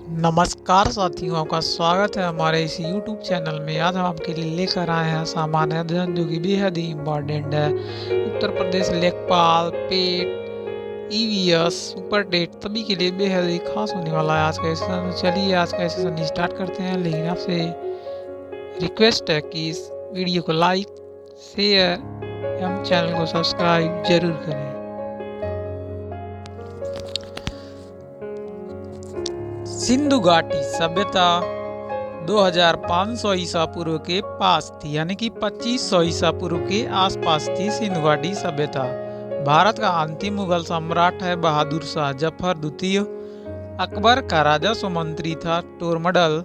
नमस्कार साथियों, आपका स्वागत है हमारे इस YouTube चैनल में। आज हम आपके लिए लेकर आए हैं सामान्य अध्ययन जो कि बेहद ही इम्पॉर्टेंट है। उत्तर प्रदेश लेखपाल, पेट, ईवीएस, सुपर टेट सभी के लिए बेहद ही खास होने वाला है आज का सेशन। तो चलिए आज का सेशन स्टार्ट करते हैं, लेकिन आपसे रिक्वेस्ट है कि इस वीडियो को लाइक, शेयर एवं चैनल को सब्सक्राइब जरूर करें। सिंधु घाटी सभ्यता 2500 ईसा पूर्व के पास थी, यानी कि 2500 ईसा पूर्व के आसपास थी सिंधु घाटी सभ्यता। भारत का अंतिम मुगल सम्राट है बहादुर शाह जफर द्वितीय। अकबर का राजस्व मंत्री था टोरमडल।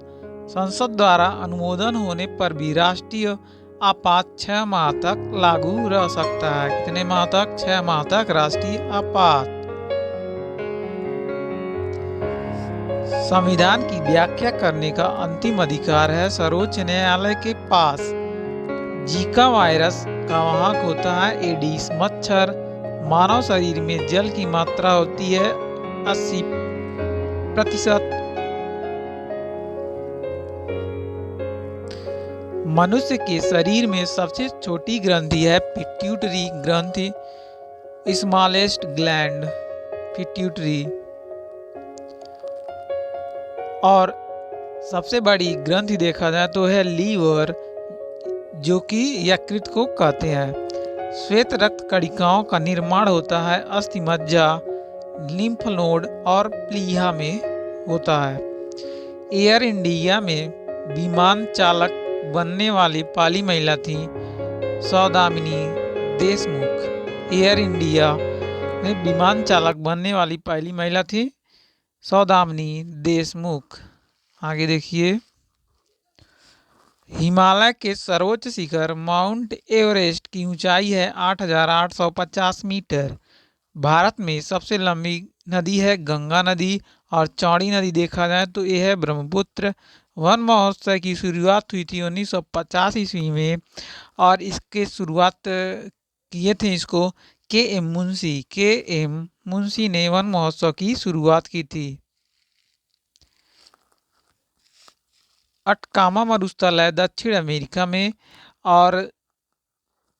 संसद द्वारा अनुमोदन होने पर भी राष्ट्रीय आपात 6 माह तक लागू रह सकता है। कितने माह तक? 6 माह तक राष्ट्रीय आपात। संविधान की व्याख्या करने का अंतिम अधिकार है सर्वोच्च न्यायालय के पास। जीका वायरस का वाहक होता है एडिस मच्छर। मानव शरीर में जल की मात्रा होती है 80%। मनुष्य के शरीर में सबसे छोटी ग्रंथि है पिट्यूटरी ग्रंथि, स्मॉलेस्ट ग्लैंड पिट्यूटरी। और सबसे बड़ी ग्रंथि देखा जाए तो है लीवर, जो कि यकृत को कहते हैं। श्वेत रक्त कणिकाओं का निर्माण होता है अस्थि मज्जा, लिम्फ नोड और प्लीहा में होता है। एयर इंडिया में विमान चालक बनने वाली पहली महिला थी सौदामिनी देशमुख। एयर इंडिया में विमान चालक बनने वाली पहली महिला थी सौदामिनी देशमुख। आगे देखिए, हिमालय के सर्वोच्च शिखर माउंट एवरेस्ट की ऊंचाई है 8,850 मीटर। भारत में सबसे लंबी नदी है गंगा नदी, और चौड़ी नदी देखा जाए तो यह है ब्रह्मपुत्र। वन महोत्सव की शुरुआत हुई थी 1950 ईस्वी में, और इसके शुरुआत किए थे इसको के एम मुंशी ने वन महोत्सव की शुरुआत की थी। अटकामा मरुस्थल है दक्षिण अमेरिका में, और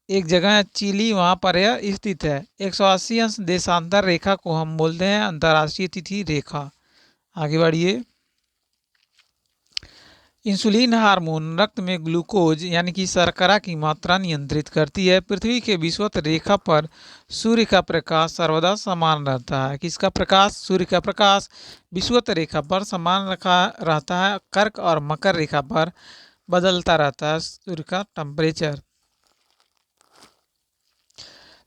एक जगह है चिली, वहाँ पर यह स्थित है। 180 अंश देशांतर रेखा को हम बोलते हैं अंतर्राष्ट्रीय तिथि रेखा। आगे बढ़िए। इंसुलिन हार्मोन रक्त में ग्लूकोज यानी कि शर्करा की मात्रा नियंत्रित करती है। पृथ्वी के विषुवत रेखा पर सूर्य का प्रकाश सर्वदा समान रहता है। किसका प्रकाश? सूर्य का प्रकाश विषुवत रेखा पर समान रखा रहता है। कर्क और मकर रेखा पर बदलता रहता है सूर्य का टेम्परेचर।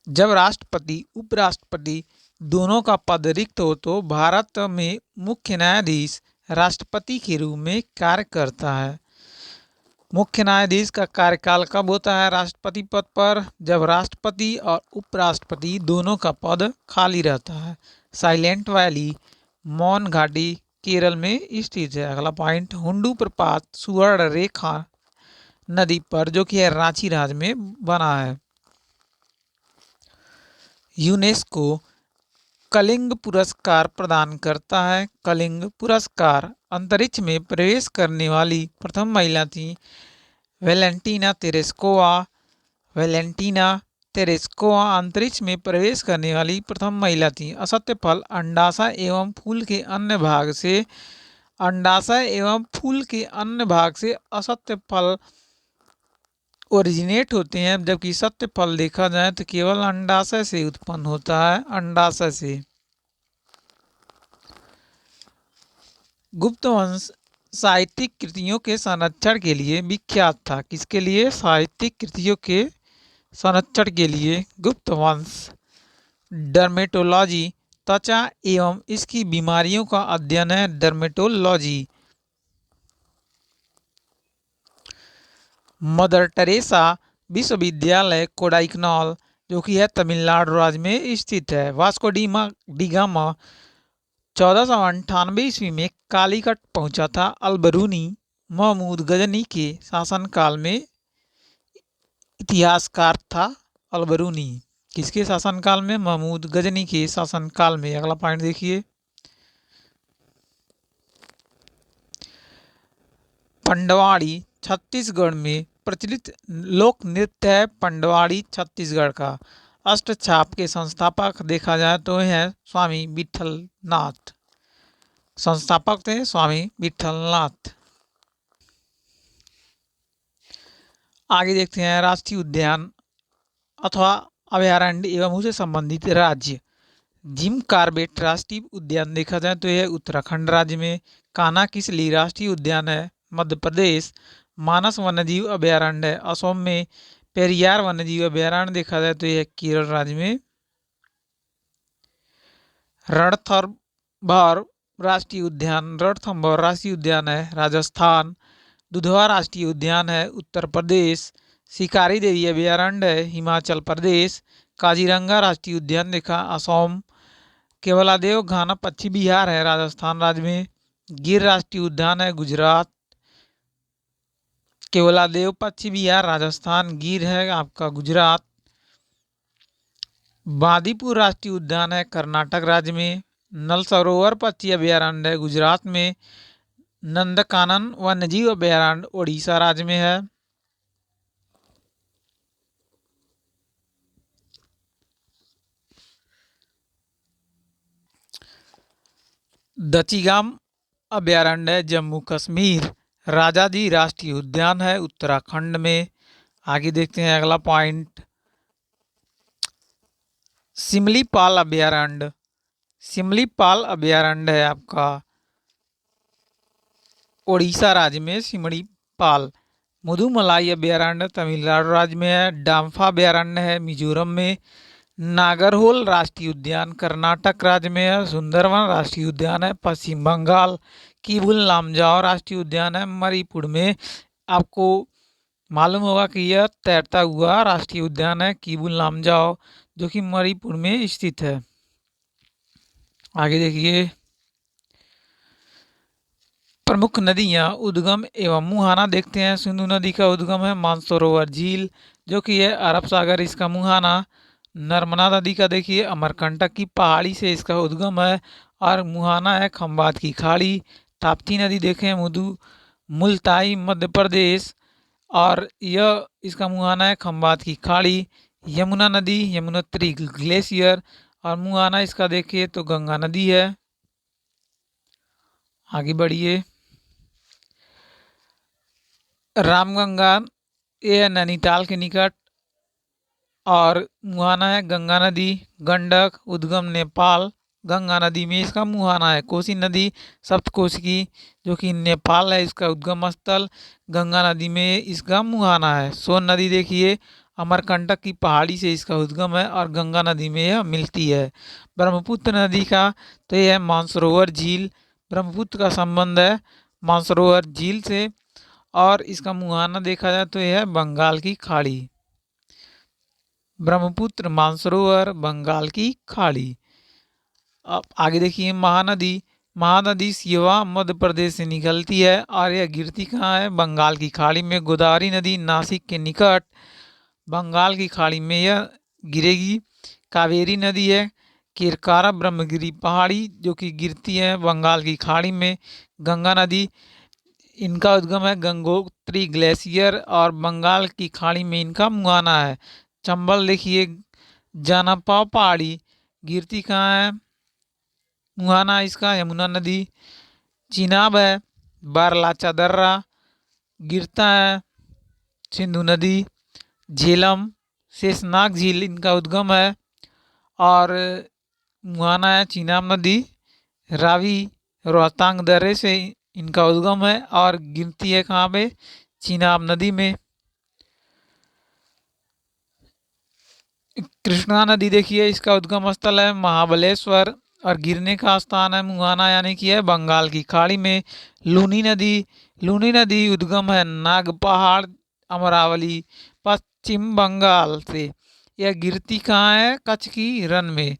जब राष्ट्रपति उपराष्ट्रपति दोनों का पद रिक्त हो तो भारत में मुख्य न्यायाधीश राष्ट्रपति के रूप में कार्य करता है। मुख्य न्यायाधीश का कार्यकाल कब होता है राष्ट्रपति पद पर? जब राष्ट्रपति और उपराष्ट्रपति दोनों का पद खाली रहता है। साइलेंट वैली मौन घाटी केरल में स्थित है। अगला पॉइंट, हुंडू प्रपात सुवर्ण रेखा नदी पर, जो कि है रांची राज्य में बना है। यूनेस्को कलिंग पुरस्कार प्रदान करता है। कलिंग पुरस्कार। अंतरिक्ष में प्रवेश करने वाली प्रथम महिला थी वैलेंटीना तेरेस्कोवा। वैलेंटीना तेरेस्कोवा अंतरिक्ष में प्रवेश करने वाली प्रथम महिला थी। असत्य फल अंडाशय एवं फूल के अन्य भाग से असत्य फल ओरिजिनेट होते हैं, जबकि सत्य फल देखा जाए तो केवल अंडाशय से उत्पन्न होता है, अंडाशय से। गुप्त वंश साहित्यिक कृतियों के संरक्षण के लिए विख्यात था। किसके लिए? साहित्यिक कृतियों के संरक्षण के लिए। गुप्त वंश। डर्मेटोलॉजी त्वचा एवं इसकी बीमारियों का अध्ययन है डर्मेटोलॉजी। मदर टेरेसा विश्वविद्यालय कोडाइकनाल, जो कि है तमिलनाडु राज्य में स्थित है। वास्को डी गामा 1498 ईस्वी में कालीकट पहुंचा था। अलबरूनी महमूद गजनी के शासनकाल में इतिहासकार था अलबरूनी। किसके शासनकाल में? महमूद गजनी के शासनकाल में। अगला पॉइंट देखिए। पंडवाड़ी छत्तीसगढ़ में प्रचलित लोक नृत्य है। पंडवाड़ी छत्तीसगढ़ का अष्टछाप के संस्थापक देखा जाए तो है स्वामी विठलनाथ। संस्थापक थे स्वामी विठलनाथ। आगे देखते हैं राष्ट्रीय उद्यान अथवा अभयारण्य एवं उसे संबंधित राज्य। जिम कार्बेट राष्ट्रीय उद्यान देखा जाए तो यह उत्तराखंड राज्य में। कान्हा किसली राष्ट्रीय उद्यान है मध्य प्रदेश। मानस वन्यजीव अभयारण्य है असम में। पेरियार वन्यजीव अभयारण्य देखा जाए तो यह केरल राज्य में। रणथंभौर राष्ट्रीय उद्यान है राजस्थान। दुधवा राष्ट्रीय उद्यान है उत्तर प्रदेश। शिकारी देवी अभयारण्य है हिमाचल प्रदेश। काजीरंगा राष्ट्रीय उद्यान देखा असम। केवलादेव घाना पश्चिम बिहार है राजस्थान राज्य में। गिर राष्ट्रीय उद्यान है गुजरात। केवलादेव पश्चिम बिहार राजस्थान, गिर है आपका गुजरात। बांदीपुर राष्ट्रीय उद्यान है कर्नाटक राज्य में। नल सरोवर पक्षी अभयारण्य है गुजरात में। नंदकानन वन्यजीव अभयारण्य उड़ीसा राज्य में है। दचिगाम अभयारण्य है जम्मू कश्मीर। राजाजी राष्ट्रीय उद्यान है उत्तराखंड में। आगे देखते हैं अगला पॉइंट। सिमलीपाल अभयारण्य। सिमलीपाल अभयारण्य है आपका उड़ीसा राज्य में सिमलीपाल। मुदुमलाई अभयारण्य तमिलनाडु राज्य में है। डाम्फा अभयारण्य है मिजोरम में। नागरहोल राष्ट्रीय उद्यान कर्नाटक राज्य में है। सुंदरवन राष्ट्रीय उद्यान है पश्चिम बंगाल। कीबुल लामजाओ राष्ट्रीय उद्यान है मणिपुर में। आपको मालूम होगा कि यह तैरता हुआ राष्ट्रीय उद्यान है कीबुल लामजाओ, जो कि मणिपुर में स्थित है। आगे देखिए प्रमुख नदियां उद्गम एवं मुहाना देखते हैं। सिंधु नदी का उद्गम है मानसरोवर झील, जो कि है अरब सागर इसका मुहाना। नर्मदा नदी का देखिए अमरकंटक की पहाड़ी से इसका उद्गम है और मुहाना है खंबात की खाड़ी। ताप्ती नदी देखें मुल्ताई मध्य प्रदेश और यह इसका मुहाना है खंबात की खाड़ी। यमुना नदी यमुनोत्री ग्लेशियर और मुहाना इसका देखिए तो गंगा नदी है। आगे बढ़िए रामगंगा ये नैनीताल के निकट और मुहाना है गंगा नदी। गंडक उद्गम नेपाल, गंगा नदी में इसका मुहाना है। कोसी नदी सप्तकोशी जो कि नेपाल है इसका उद्गम स्थल। गंगा नदी में इसका मुहाना है। सोन नदी देखिए अमरकंटक की पहाड़ी से इसका उद्गम है और गंगा नदी में यह मिलती है। ब्रह्मपुत्र नदी का तो यह मानसरोवर झील, ब्रह्मपुत्र का संबंध है मानसरोवर झील से और इसका मुहाना देखा जाए तो यह बंगाल की खाड़ी। ब्रह्मपुत्र मानसरोवर बंगाल की खाड़ी। अब आगे देखिए महानदी। महानदी सिवा मध्य प्रदेश से निकलती है और यह गिरती कहाँ है बंगाल की खाड़ी में। गोदावरी नदी नासिक के निकट बंगाल की खाड़ी में यह गिरेगी। कावेरी नदी है किरकारा ब्रह्मगिरी पहाड़ी जो कि गिरती है बंगाल की खाड़ी में। गंगा नदी इनका उद्गम है गंगोत्री ग्लेशियर और बंगाल की खाड़ी में इनका मुहाना है। चंबल देखिए जानापाव पहाड़ी गिरती कहाँ है मुहाना इसका यमुना नदी। चिनाब है बारलाचा दर्रा गिरता है सिंधु नदी। झेलम शेषनाग झील इनका उद्गम है और मुहाना है चिनाब नदी। रावी रोहतांग दर्रे से इनका उद्गम है और गिरती है कहाँ पे चिनाब नदी में। कृष्णा नदी देखिए इसका उद्गम स्थल है महाबलेश्वर और गिरने का स्थान है मुहाना यानी कि है बंगाल की खाड़ी में। लूनी नदी उद्गम है नाग पहाड़ अमरावली पश्चिम बंगाल से। यह गिरती कहाँ है कच्छ की रण में।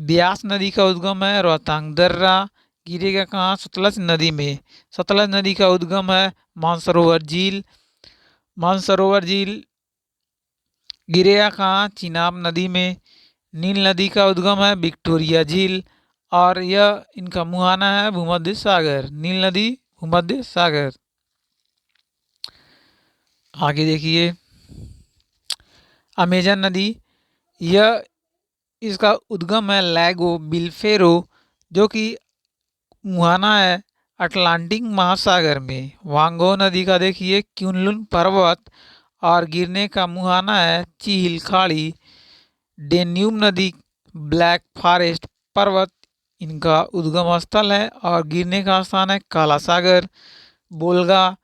ब्यास नदी का उद्गम है रोहतांग दर्रा, गिरेगा कहाँ सतलज नदी में। सतलज नदी का उद्गम है मानसरोवर झील। मानसरोवर झील गिरेगा कहाँ चिनाब नदी में। नील नदी का उद्गम है विक्टोरिया झील और यह इनका मुहाना है भूमध्य सागर। नील नदी भूमध्य सागर। आगे देखिए, अमेजन नदी, यह इसका उद्गम है लैगो बिलफेरो, जो कि मुहाना है अटलांटिक महासागर में। वांगो नदी का देखिए क्युनलुन पर्वत और गिरने का मुहाना है चील खाड़ी। डेन्यूब नदी ब्लैक फॉरेस्ट पर्वत इनका उद्गम स्थल है और गिरने का स्थान है काला सागर। बोल्गा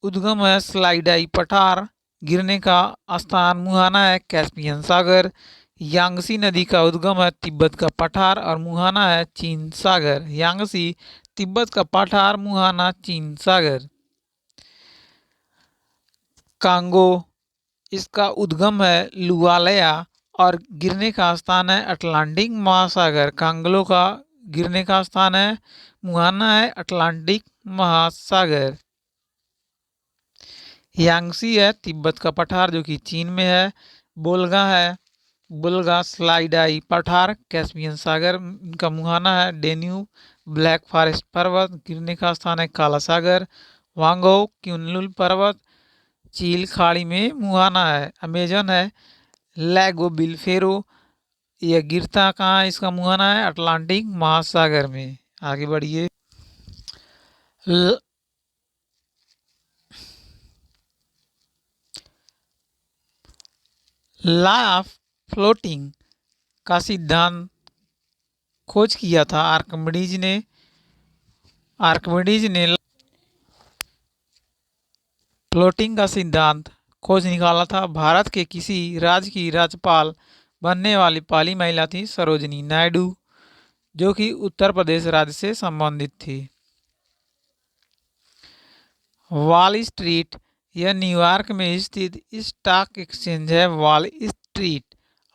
उद्गम है स्लाइडाई पठार, गिरने का स्थान मुहाना है कैस्पियन सागर। यांगसी नदी का उद्गम है तिब्बत का पठार और मुहाना है चीन सागर। यांगसी तिब्बत का पठार, मुहाना चीन सागर। कांगो, इसका उद्गम है लुवालया और गिरने का स्थान है अटलांटिक महासागर। कांगलो का गिरने का स्थान है मुहाना है अटलांटिक महासागर। यांगसी है तिब्बत का पठार जो कि चीन में है। बोल्गा है, बुल्गा स्लाइडाई पठार कैस्पियन सागर इनका मुहाना है। डेन्यूब ब्लैक फॉरेस्ट पर्वत, गिरने का स्थान है काला सागर। वांगो क्युनलुन पर्वत चील खाड़ी में मुहाना है। अमेजन है लैगो बिलफेरो, यह गिरता कहाँ है, इसका मुहाना है अटलांटिक महासागर में। आगे बढ़िए, लॉ ऑफ फ्लोटिंग का सिद्धांत खोज किया था आर्किमिडीज ने फ्लोटिंग का सिद्धांत खोज निकाला था। भारत के किसी राज्य की राज्यपाल बनने वाली पहली महिला थी सरोजिनी नायडू, जो कि उत्तर प्रदेश राज्य से संबंधित थी। वॉल स्ट्रीट, यह न्यूयॉर्क में स्थित स्टॉक एक्सचेंज है। वॉल स्ट्रीट,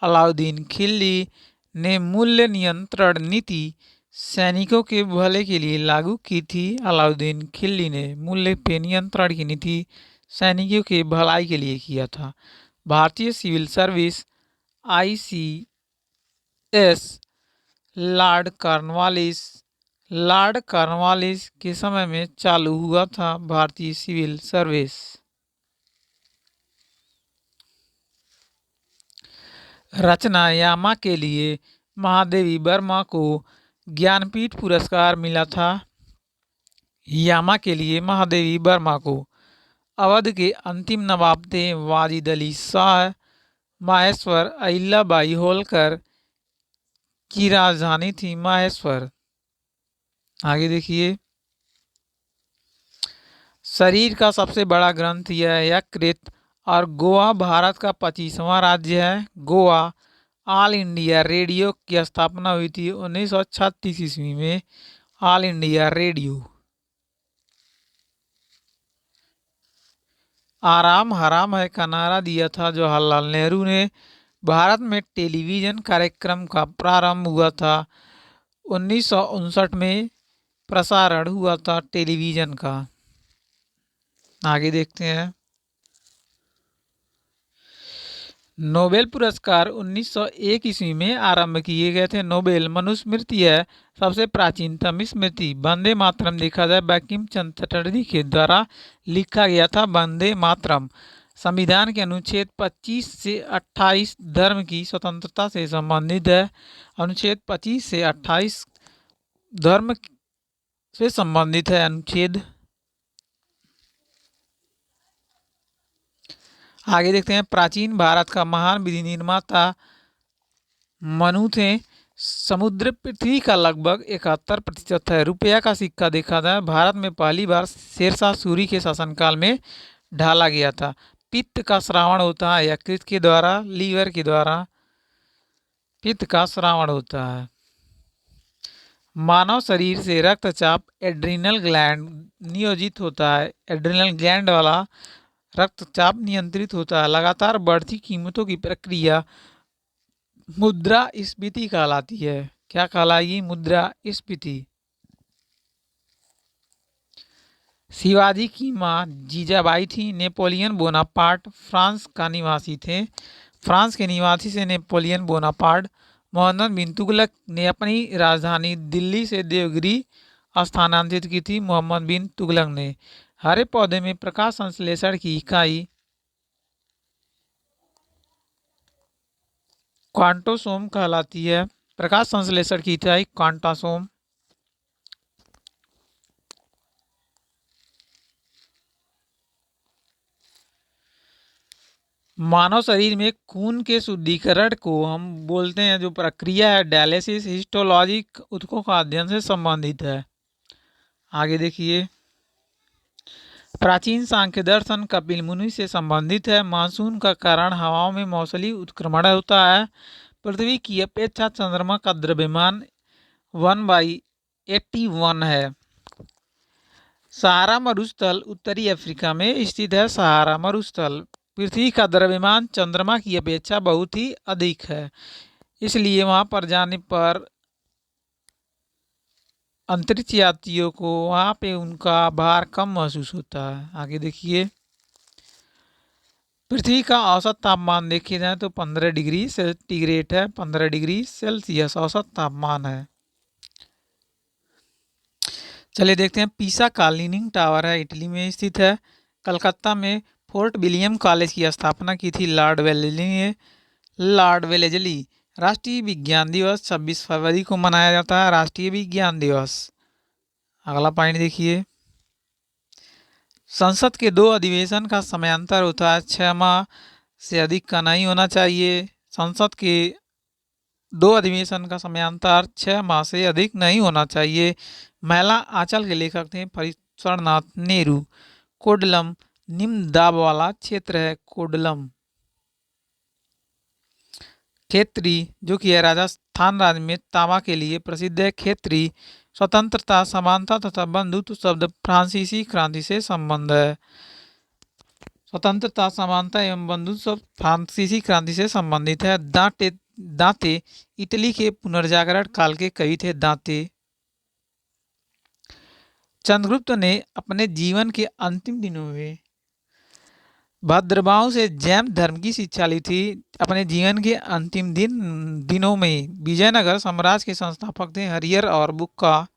अलाउद्दीन खिलजी ने मूल्य नियंत्रण नीति सैनिकों के भले के लिए लागू की थी। अलाउद्दीन खिलजी ने मूल्य पे नियंत्रण की नीति सैनिकों के भलाई के लिए किया था। भारतीय civil service ICS, Lord Cornwallis के समय में चालू हुआ था भारतीय सिविल सर्विस। रचना यामा के लिए महादेवी वर्मा को ज्ञानपीठ पुरस्कार मिला था। यामा के लिए महादेवी वर्मा को अवध के अंतिम नवाब थे वाजिद अली शाह माहेश्वर। अहिल्याबाई होलकर की राजधानी थी माहेश्वर। आगे देखिए, शरीर का सबसे बड़ा ग्रंथ यह है यकृत। और गोवा भारत का 25वां राज्य है। गोवा ऑल इंडिया रेडियो की स्थापना हुई थी 1936 ईस्वी में। All India radio. आराम हराम है का नारा दिया था जवाहरलाल नेहरू ने। भारत में टेलीविजन कार्यक्रम का प्रारंभ हुआ था 1959 में, प्रसारण हुआ था टेलीविजन का। आगे देखते हैं, नोबेल पुरस्कार 1901 ईस्वी में आरंभ किए गए थे। नोबेल मनुस्मृति है सबसे प्राचीनतम स्मृति। वंदे मातरम देखा जाए बंकिम चंद्र चटर्जी के द्वारा लिखा गया था वंदे मातरम। संविधान के अनुच्छेद 25 से 28 धर्म की स्वतंत्रता से संबंधित है। अनुच्छेद 25 से 28 धर्म से संबंधित है अनुच्छेद। आगे देखते हैं, प्राचीन भारत का महान विधि निर्माता मनु थे। समुद्र पृथ्वी का लगभग 71% है। रुपया का सिक्का देखा था भारत में पहली बार शेरशाह सूरी के शासनकाल में ढाला गया था। पित्त का श्रावण होता है यकृत के द्वारा, लीवर के द्वारा पित्त का श्रावण होता है। मानव शरीर से रक्तचाप एड्रिनल ग्लैंड नियोजित होता है। एड्रिनल ग्लैंड वाला रक्तचाप नियंत्रित होता है। लगातार बढ़ती कीमतों की प्रक्रिया मुद्रास्फीति कहलाती है। क्या कहलाएगी? मुद्रास्फीति। शिवाजी की मां जीजाबाई थी। नेपोलियन बोनापार्ट फ्रांस का निवासी थे। फ्रांस के निवासी से नेपोलियन बोनापार्ट। मोहम्मद बिन तुगलक ने अपनी राजधानी दिल्ली से देवगिरी स्थानांतरित की थी। मोहम्मद बिन तुगलक ने हरे पौधे में प्रकाश संश्लेषण की इकाई क्वांटोसोम कहलाती है। प्रकाश संश्लेषण की इकाई क्वांटासोम। मानव शरीर में खून के शुद्धिकरण को हम बोलते हैं, जो प्रक्रिया है डायलिसिस हिस्टोलॉजी ऊतकों का अध्ययन से संबंधित है। आगे देखिए, प्राचीन सांख्य दर्शन कपिल मुनि से संबंधित है। मानसून का कारण हवाओं में मौसमी उत्क्रमण होता है। पृथ्वी की अपेक्षा चंद्रमा का द्रव्यमान 1/81 है। सहारा मरुस्थल उत्तरी अफ्रीका में स्थित है। सहारा मरुस्थल पृथ्वी का द्रव्यमान चंद्रमा की अपेक्षा बहुत ही अधिक है, इसलिए वहां पर जाने पर अंतरिक्ष यात्रियों को वहां पे उनका भार कम महसूस होता है। आगे देखिए, पृथ्वी का औसत तापमान देखे जाए तो 15 डिग्री सेंटीग्रेड है। 15 डिग्री सेल्सियस औसत तापमान है। चलिए देखते हैं, पीसा का लीनिंग टावर है, इटली में स्थित है। कलकत्ता में फोर्ट विलियम कॉलेज की स्थापना की थी लॉर्ड वेलेजली ने। Lord Wellesley. राष्ट्रीय विज्ञान दिवस 26 फरवरी को मनाया जाता है, राष्ट्रीय विज्ञान दिवस। अगला पॉइंट देखिए, संसद के 2 अधिवेशन का समयांतर होता है, 6 माह से अधिक का नहीं होना चाहिए। संसद के 2 अधिवेशन का समयांतर 6 माह से अधिक नहीं होना चाहिए। महिला आंचल के लेखक थे परिसरनाथ नेहरू। कोडलम निम्न दाब वाला क्षेत्र है। कोडलम खेतरी, जो कि है राजस्थान राज्य में तांबा के लिए प्रसिद्ध है। खेतरी स्वतंत्रता, समानता तथा बंधुत्व शब्द फ्रांसीसी क्रांति से संबंध है। स्वतंत्रता, समानता एवं बंधुत्व फ्रांसीसी क्रांति से संबंधित है। दांते इटली के पुनर्जागरण काल के कवि थे। दांते। चंद्रगुप्त ने अपने जीवन के अंतिम दिनों में भद्रबाहु से जैन धर्म की शिक्षा ली थी। अपने जीवन के अंतिम दिनों में विजयनगर साम्राज्य के संस्थापक थे हरिहर और बुक्का।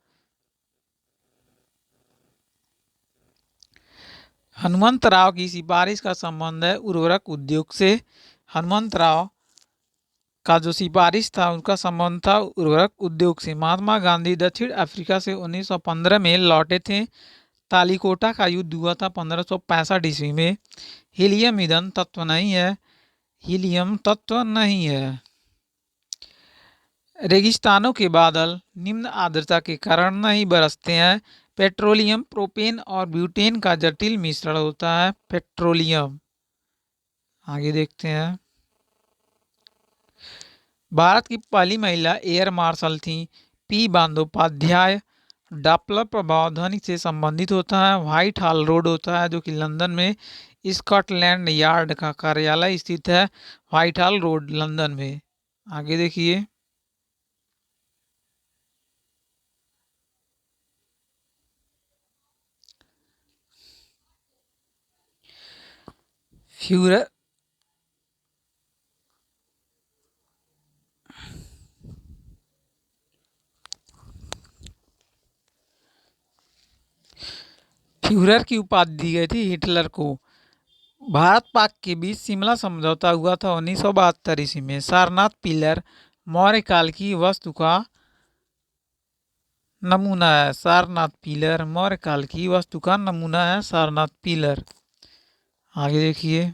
हनुमंतराव की सिफारिश का संबंध है उर्वरक उद्योग से। हनुमंतराव का जो सिफारिश था उनका संबंध था उर्वरक उद्योग से। महात्मा गांधी दक्षिण अफ्रीका से 1915 में लौटे थे। तालीकोटा का युद्ध हुआ था 1565 ईस्वी में। हीलियम ईंधन तत्व नहीं है। हीलियम तत्व नहीं है। रेगिस्तानों के बादल निम्न आर्द्रता के कारण नहीं बरसते हैं। पेट्रोलियम प्रोपेन और ब्यूटेन का जटिल मिश्रण होता है। पेट्रोलियम। आगे देखते हैं, भारत की पहली महिला एयर मार्शल थी पी बंदोपाध्याय। डॉपलर प्रभाव ध्वनि से संबंधित होता है। व्हाइट हॉल रोड होता है, जो कि लंदन में स्कॉटलैंड यार्ड का कार्यालय स्थित है। व्हाइट हॉल रोड लंदन में। आगे देखिए, फ्यूरर फ्यूरर की उपाधि दी गई थी हिटलर को। भारत पाक के बीच शिमला समझौता हुआ था 1972 ईस्वी में। सारनाथ पिलर मौर्य काल की वास्तु का नमूना है। सारनाथ पिलर मौर्य काल की वास्तु का नमूना है। सारनाथ पिलर। आगे देखिए,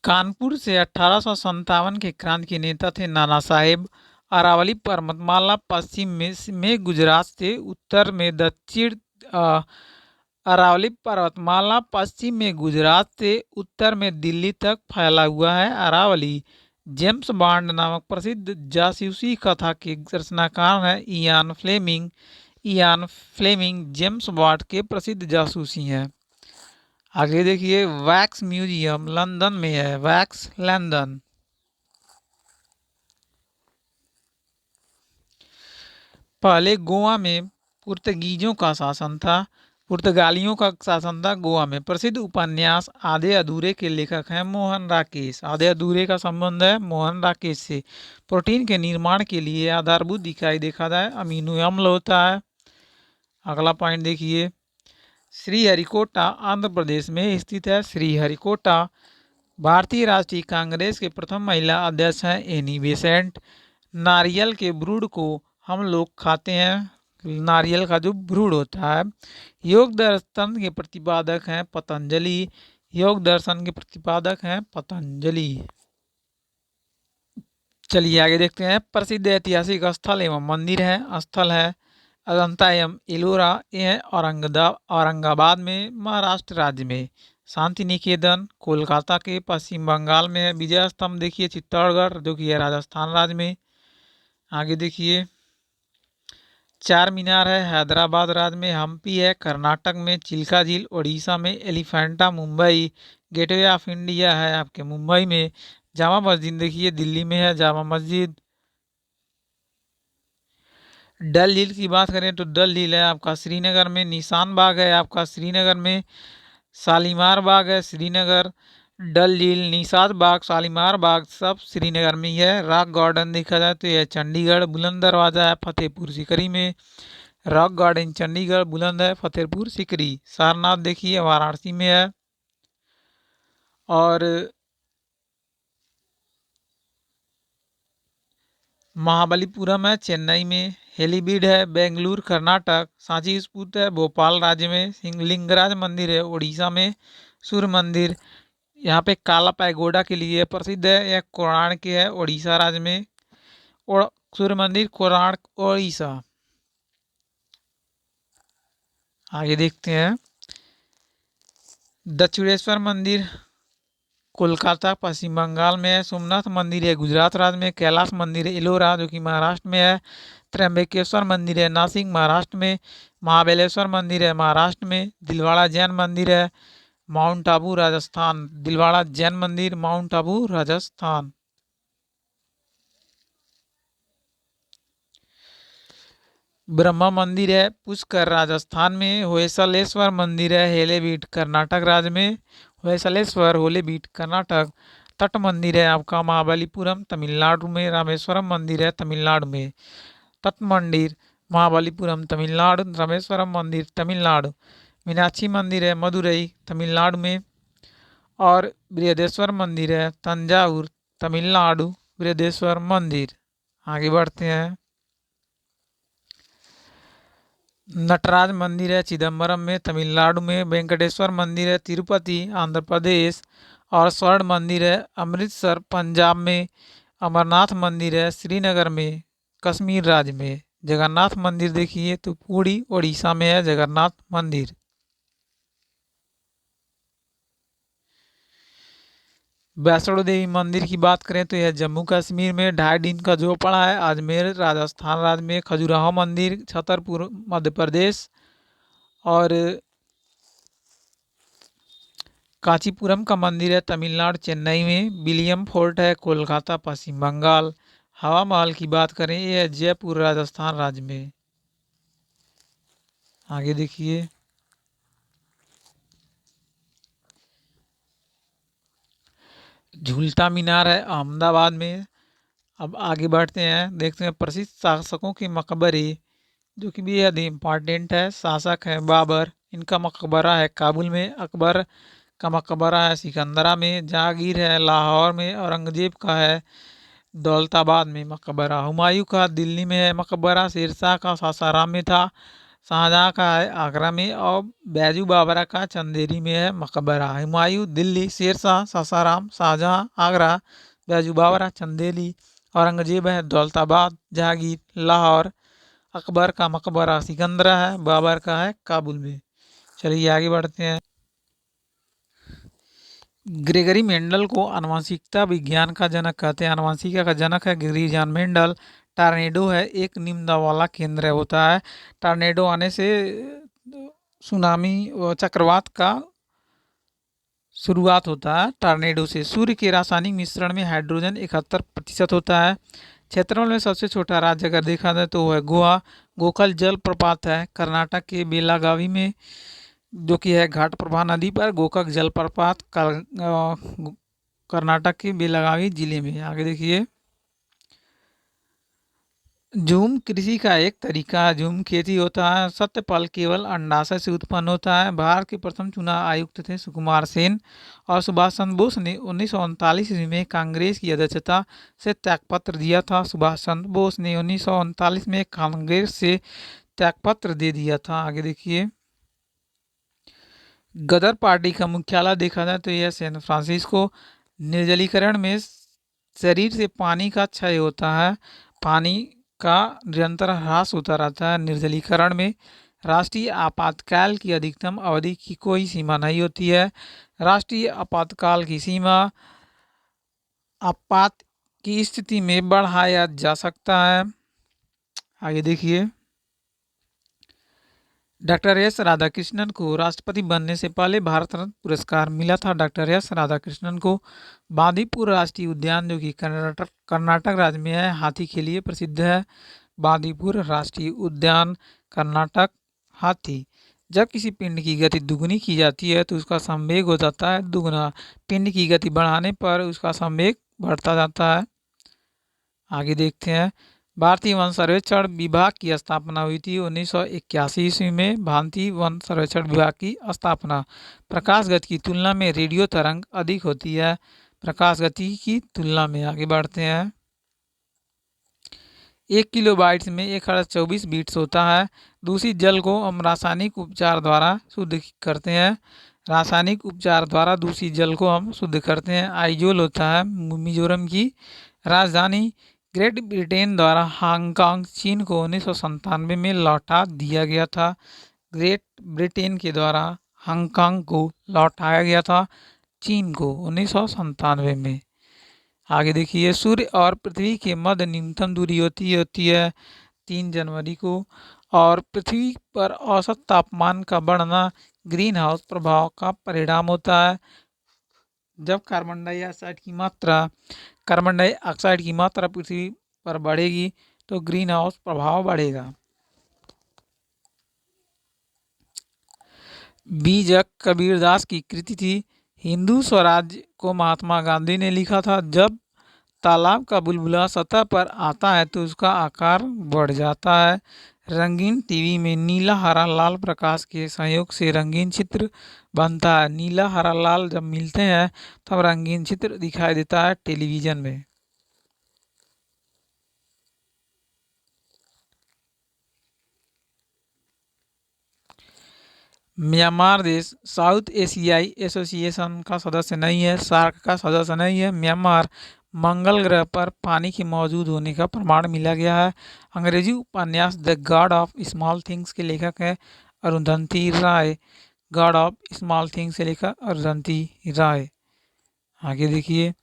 कानपुर से 1857 के क्रांति के नेता थे नाना साहेब। अरावली पर्वतमाला पश्चिम में गुजरात से उत्तर में दक्षिण अरावली पर्वतमाला पश्चिम में गुजरात से उत्तर में दिल्ली तक फैला हुआ है। अरावली। जेम्स बॉन्ड नामक प्रसिद्ध जासूसी कथा के रचनाकार हैं Ian Fleming. Ian Fleming James Bond के प्रसिद्ध जासूसी हैं। आगे देखिए, वैक्स म्यूजियम लंदन में है। Wax London. पहले गोवा में पुर्तगीजों का शासन था। पुर्तगालियों का शासन था गोवा में। प्रसिद्ध उपन्यास आधे अधूरे के लेखक हैं मोहन राकेश। आधे अधूरे का संबंध है मोहन राकेश से। प्रोटीन के निर्माण के लिए आधारभूत इकाई देखा जाए अमीनो अम्ल होता है। अगला पॉइंट देखिए, श्रीहरिकोटा आंध्र प्रदेश में स्थित है। श्रीहरिकोटा भारतीय राष्ट्रीय कांग्रेस के प्रथम महिला अध्यक्ष हैं एनी बेसेंट। नारियल के ब्रूड को हम लोग खाते हैं। नारियल का जो ब्रूड होता है। योग दर्शन के प्रतिपादक हैं पतंजलि। योग दर्शन के प्रतिपादक हैं पतंजलि। चलिए आगे देखते हैं। प्रसिद्ध ऐतिहासिक स्थल एवं मंदिर है। स्थल है अजंता एवं एलोरा, ये है औरंगाबाद में, महाराष्ट्र राज्य में। शांति निकेतन कोलकाता के पश्चिम बंगाल में है। विजय स्तंभ देखिए चित्तौड़गढ़, जो कि है राजस्थान राज्य में। आगे देखिए, चार मीनार है हैदराबाद राज्य में। हम्पी है कर्नाटक में। चिल्का झील उड़ीसा में। Elephanta Mumbai. Gateway of India है आपके मुंबई में। जामा मस्जिद देखिए दिल्ली में है जामा मस्जिद। डल झील की बात करें तो डल झील है आपका श्रीनगर में। निशान बाग है आपका श्रीनगर में। शालीमार बाग है श्रीनगर। डल झील, निशात बाग, शालीमार बाग सब श्रीनगर में ही है। रॉक गार्डन देखा जाए तो यह चंडीगढ़। बुलंद दरवाजा है फतेहपुर सीकरी में। रॉक गार्डन चंडीगढ़, बुलंद है फतेहपुर सीकरी। सारनाथ देखिए वाराणसी में है। और महाबलीपुरम है चेन्नई में। हेलीबीड है बेंगलुरु कर्नाटक। सांची स्तूप है भोपाल राज्य में। लिंगराज मंदिर है उड़ीसा में। सूर्य मंदिर यहाँ पे काला पैगोडा के लिए प्रसिद्ध है। यह कोणार्क है उड़ीसा राज्य में। और सूर्य मंदिर कोणार्क उड़ीसा। आगे देखते हैं, दक्षिणेश्वर मंदिर कोलकाता पश्चिम बंगाल में है। सोमनाथ मंदिर है गुजरात राज्य में। कैलाश मंदिर है एलोरा, जो कि महाराष्ट्र में है। त्र्यंबकेश्वर मंदिर है नासिक महाराष्ट्र में। महाबलेश्वर मंदिर है महाराष्ट्र में। दिलवाड़ा जैन मंदिर है माउंट आबू राजस्थान। दिलवाड़ा जैन मंदिर माउंट आबू राजस्थान। ब्रह्मा मंदिर है पुष्कर राजस्थान में। होयसलेश्वर मंदिर है हेलेबीट कर्नाटक राज्य में। होयसलेश्वर होलेबीट कर्नाटक। तट मंदिर है आपका महाबलीपुरम तमिलनाडु में। रामेश्वरम मंदिर है तमिलनाडु में। तट मंदिर महाबलीपुरम तमिलनाडु। रामेश्वरम मंदिर तमिलनाडु। मीनाक्षी मंदिर है मदुरई तमिलनाडु में। और बृहदेश्वर मंदिर है तंजावुर तमिलनाडु। बृहदेश्वर मंदिर। आगे बढ़ते हैं, नटराज मंदिर है चिदम्बरम में तमिलनाडु में। वेंकटेश्वर मंदिर है तिरुपति आंध्र प्रदेश। और स्वर्ण मंदिर है अमृतसर पंजाब में। अमरनाथ मंदिर है श्रीनगर में कश्मीर राज्य में। जगन्नाथ मंदिर देखिए तो पुरी उड़ीसा में है जगन्नाथ मंदिर। वैष्णो देवी मंदिर की बात करें तो यह जम्मू कश्मीर में 2.5 दिन का जो पड़ा है। अजमेर राजस्थान राज्य में। खजुराहो मंदिर छतरपुर मध्य प्रदेश। और कांचीपुरम का मंदिर है तमिलनाडु चेन्नई में। विलियम फोर्ट है कोलकाता पश्चिम बंगाल। हवा महल की बात करें यह जयपुर राजस्थान राज्य में। आगे देखिए, झूलता मीनार है अहमदाबाद में। अब आगे बढ़ते हैं, देखते हैं प्रसिद्ध शासकों के मकबरे, जो कि बेहद इम्पॉर्टेंट है। शासक है बाबर, इनका मकबरा है काबुल में। अकबर का मकबरा है सिकंदरा में। जहांगीर है लाहौर में। औरंगजेब का है दौलताबाद में मकबरा। हुमायूं का दिल्ली में है मकबरा। शेरशाह का सासाराम में था। शाहजहाँ का है आगरा में। और बैजू बाबरा का चंदेरी में है मकबरा। हुमायूं दिल्ली, शेरशाह सासाराम, शाहजहाँ आगरा, बैजू बाबरा चंदेली। औरंगजेब है दौलताबाद। जहांगीर लाहौर। अकबर का मकबरा सिकंदरा है। बाबर का है काबुल में। चलिए आगे बढ़ते हैं। ग्रेगरी मेंडल को आनुवंशिकता विज्ञान का जनक कहते हैं। आनुवंशिका का जनक है ग्रेगरी जॉन मेंडल। टॉर्नेडो है एक निम्न दबाव वाला केंद्र होता है। टॉर्नेडो आने से सुनामी व चक्रवात का शुरुआत होता है टॉर्नेडो से। सूर्य के रासायनिक मिश्रण में हाइड्रोजन 71% होता है। क्षेत्रफल में सबसे छोटा राज्य अगर देखा जाए तो वह है गोवा। गोखल जल प्रपात है कर्नाटक के बेलागावी में, जो कि है घाट प्रभा नदी पर। गोकक जलप्रपात कर्नाटक के बेलागावी जिले में। आगे देखिए, झूम कृषि का एक तरीका है। झूम खेती होता है। सत्यपाल केवल अंडाशय से उत्पन्न होता है। भारत के प्रथम चुनाव आयुक्त थे सुकुमार सेन और सुभाष चंद्र बोस ने 1939 ईस्वी में कांग्रेस की अध्यक्षता से त्यागपत्र दिया था। सुभाष चंद्र बोस ने 1939 में कांग्रेस से त्यागपत्र दे दिया था। आगे देखिए, गदर पार्टी का मुख्यालय देखा जाए तो यह सैन फ्रांसिस्को। निर्जलीकरण में शरीर से पानी का क्षय होता है। पानी का निरंतर ह्रास होता रहता है। निर्जलीकरण में राष्ट्रीय आपातकाल की अधिकतम अवधि की कोई सीमा नहीं होती है। राष्ट्रीय आपातकाल की सीमा आपात की स्थिति में बढ़ाया जा सकता है। आगे देखिए, डॉक्टर एस राधाकृष्णन को राष्ट्रपति बनने से पहले भारत रत्न पुरस्कार मिला था। डॉक्टर एस राधाकृष्णन को बांदीपुर राष्ट्रीय उद्यान, जो कि कर्नाटक राज्य में है, हाथी के लिए प्रसिद्ध है। बांदीपुर राष्ट्रीय उद्यान, कर्नाटक। हाथी, जब किसी पिंड की गति दुगुनी की जाती है तो उसका संवेग हो जाता है दुगुना। पिंड की गति बढ़ाने पर उसका संवेग बढ़ता जाता है। आगे देखते हैं, भारतीय वन सर्वेक्षण विभाग की स्थापना हुई थी 1981 ईस्वी में। भारतीय वन सर्वेक्षण विभाग की स्थापना। प्रकाश गति की तुलना में रेडियो तरंग अधिक होती है। प्रकाश गति की तुलना में। आगे बढ़ते हैं, 1 किलोबाइट्स में 1024 बीट्स होता है। दूषित जल को हम रासायनिक उपचार द्वारा शुद्ध करते हैं। रासायनिक उपचार द्वारा दूषित जल को हम शुद्ध करते हैं। आइजोल होता है मिजोरम की राजधानी। ग्रेट ब्रिटेन द्वारा हांगकांग चीन को 1997 में लौटा दिया गया था। ग्रेट ब्रिटेन के द्वारा हांगकांग को लौटाया गया था चीन को 1997 में। आगे देखिए, सूर्य और पृथ्वी के मध्य न्यूनतम दूरी होती है 3 जनवरी को। और पृथ्वी पर औसत तापमान का बढ़ना ग्रीन हाउस प्रभाव का परिणाम होता है। जब कार्बन डाइऑक्साइड की मात्रा पृथ्वी पर बढ़ेगी तो ग्रीन हाउस प्रभाव बढ़ेगा। बीजक कबीरदास की कृति थी। हिंदू स्वराज्य को महात्मा गांधी ने लिखा था। जब तालाब का बुलबुला सतह पर आता है तो उसका आकार बढ़ जाता है। रंगीन टीवी में नीला हरा लाल प्रकाश के संयोग से रंगीन चित्र बनता है। नीला हरा लाल जब मिलते हैं तब रंगीन चित्र दिखाई देता है टेलीविजन में। म्यांमार देश साउथ एशियाई एसोसिएशन का सदस्य नहीं है, सार्क का सदस्य नहीं है। म्यांमार मंगल ग्रह पर पानी के मौजूद होने का प्रमाण मिला गया है। अंग्रेजी उपन्यास the God of small things के लेखक है अरुंधति राय। गॉड ऑफ स्मॉल थिंग्स से लेखक अरुंधति राय। आगे देखिए,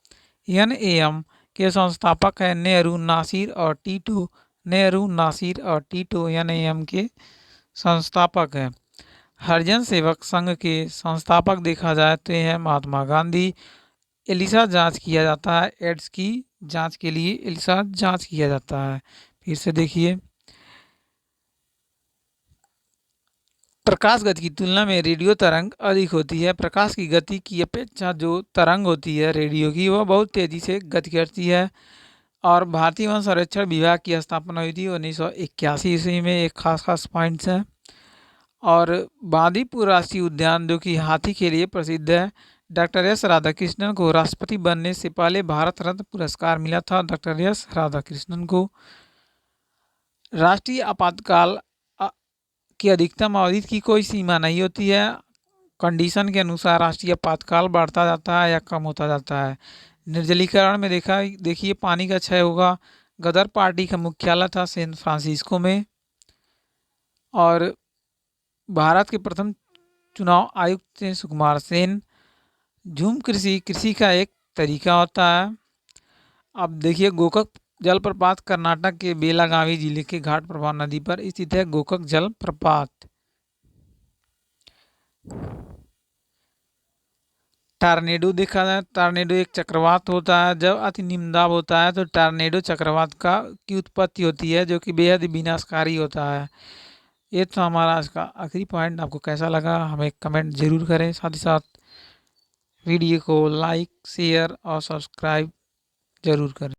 NAM के संस्थापक है नेहरू, नासिर और टीटो। नेहरू, नासिर और टीटो NAM के संस्थापक हैं। हरिजन सेवक संघ के संस्थापक देखा जाए तो यह महात्मा गांधी। एलिसा जांच किया जाता है। एड्स की जांच के लिए एलिसा जांच किया जाता है। फिर से देखिए, प्रकाश गति की तुलना में रेडियो तरंग अधिक होती है। प्रकाश की गति की अपेक्षा जो तरंग होती है रेडियो की, वह बहुत तेजी से गति करती है। और भारतीय वन सर्वेक्षण विभाग की स्थापना हुई थी 1981 ईस्वी में। एक खास पॉइंट्स हैं। और बांदीपुर राष्ट्रीय उद्यान, जो कि हाथी के लिए प्रसिद्ध है। डॉक्टर एस राधाकृष्णन को राष्ट्रपति बनने से पहले भारत रत्न पुरस्कार मिला था डॉक्टर एस राधाकृष्णन को। राष्ट्रीय आपातकाल की अधिकतम अवधि की कोई सीमा नहीं होती है। कंडीशन के अनुसार राष्ट्रीय आपातकाल बढ़ता जाता है या कम होता जाता है। निर्जलीकरण में देखिए पानी का क्षय होगा। गदर पार्टी का मुख्यालय था सैन फ्रांसिस्को में। और भारत के प्रथम चुनाव आयुक्त थे सुकुमार सेन। झूम कृषि का एक तरीका होता है। अब देखिए, गोकक जलप्रपात कर्नाटक के बेलागावी जिले के घाट प्रभा नदी पर स्थित है गोकक जलप्रपात। टॉर्नेडो देखा जाए, टॉर्नेडो एक चक्रवात होता है। जब अति निम्न दाब होता है तो टॉर्नेडो चक्रवात की उत्पत्ति होती है, जो कि बेहद विनाशकारी होता है। ये तो हमारा आज का आखिरी पॉइंट। आपको कैसा लगा हमें कमेंट जरूर करें। साथ ही साथ वीडियो को लाइक, शेयर और सब्सक्राइब जरूर करें।